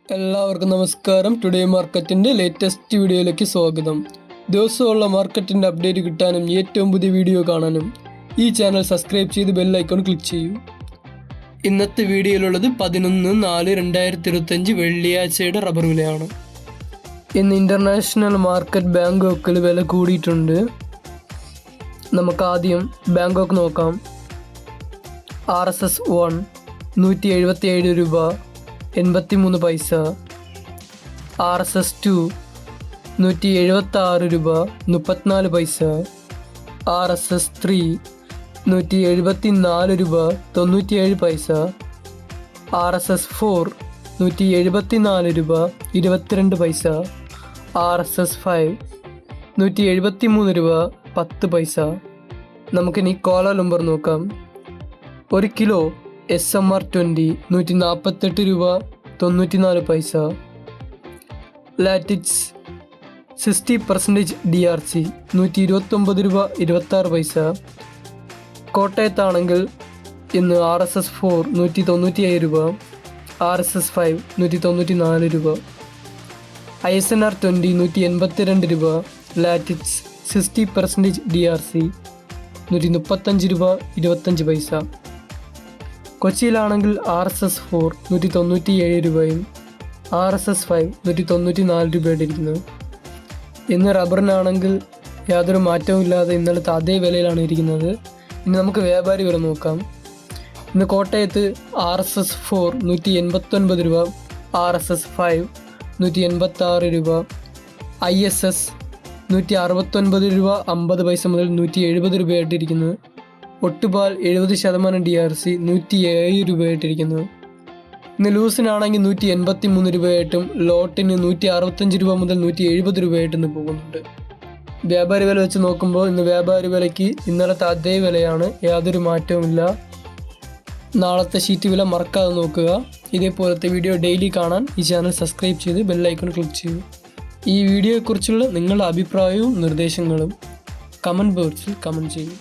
എല്ലാവർക്കും നമസ്കാരം. ടുഡേ മാർക്കറ്റിൻ്റെ ലേറ്റസ്റ്റ് വീഡിയോയിലേക്ക് സ്വാഗതം. ദിവസമുള്ള മാർക്കറ്റിൻ്റെ അപ്ഡേറ്റ് കിട്ടാനും ഏറ്റവും പുതിയ വീഡിയോ കാണാനും ഈ ചാനൽ സബ്സ്ക്രൈബ് ചെയ്ത് ബെൽ ഐക്കൺ ക്ലിക്ക് ചെയ്യൂ. ഇന്നത്തെ വീഡിയോയിലുള്ളത് 11/4/2025 വെള്ളിയാഴ്ചയുടെ റബ്ബർ വിലയാണ്. ഇന്ന് ഇൻ്റർനാഷണൽ മാർക്കറ്റ് ബാങ്കോക്കിൽ വില കൂടിയിട്ടുണ്ട്. നമുക്ക് ആദ്യം ബാങ്കോക്ക് നോക്കാം. RSS 1 177 രൂപ 83 പൈസ. RSS 2 176 രൂപ 34 പൈസ. RSS 3 174 രൂപ 97 പൈസ. RSS 4 174 രൂപ 22 പൈസ. RSS 5 173 രൂപ 10 പൈസ. നമുക്കിനി കോലാലംബർ നോക്കാം. 1 കിലോ SMR 20 148 രൂപ 94 പൈസ. ലാറ്റിക്സ് 60% DRC 129 രൂപ 26 പൈസ. കോട്ടയത്താണെങ്കിൽ ഇന്ന് RSS 4 197 രൂപ, RSS 5 194 രൂപ. ISNR 20 182 രൂപ. ലാറ്റിക്സ് 60% DRC 135 രൂപ 25 പൈസ. കൊച്ചിയിലാണെങ്കിൽ RSS 4 197 രൂപയും RSS 5 194 രൂപയായിട്ട് ഇരിക്കുന്നത്. ഇന്ന് റബ്ബറിനാണെങ്കിൽ യാതൊരു മാറ്റവും ഇല്ലാതെ ഇന്നലത്തെ അതേ വിലയിലാണ് ഇരിക്കുന്നത്. ഇനി നമുക്ക് വ്യാപാരി വില നോക്കാം. ഇന്ന് കോട്ടയത്ത് RSS 4 189 രൂപ, RSS 5 186 രൂപ, ISS 169 രൂപ 50 പൈസ മുതൽ 170 രൂപയായിട്ടിരിക്കുന്നത്. ഒട്ടുപാൽ 70% DRC 107 രൂപയായിട്ടിരിക്കുന്നത്. ഇന്ന് ലൂസിനാണെങ്കിൽ 183 രൂപയായിട്ടും ലോട്ടിന് 165 രൂപ മുതൽ 170 രൂപയായിട്ട് ഇന്ന് പോകുന്നുണ്ട്. വ്യാപാരി വില വെച്ച് നോക്കുമ്പോൾ ഇന്ന് വ്യാപാരി വിലയ്ക്ക് ഇന്നലത്തെ അതേ വിലയാണ്, യാതൊരു മാറ്റവുമില്ല. നാളത്തെ ഷീറ്റ് വില മറക്കാതെ നോക്കുക. ഇതേപോലത്തെ വീഡിയോ ഡെയിലി കാണാൻ ഈ ചാനൽ സബ്സ്ക്രൈബ് ചെയ്ത് ബെൽ ഐക്കൺ ക്ലിക്ക് ചെയ്യൂ. ഈ വീഡിയോയെക്കുറിച്ചുള്ള നിങ്ങളുടെ അഭിപ്രായവും നിർദ്ദേശങ്ങളും കമൻറ്റ് ബോക്സിൽ കമൻറ്റ് ചെയ്യൂ.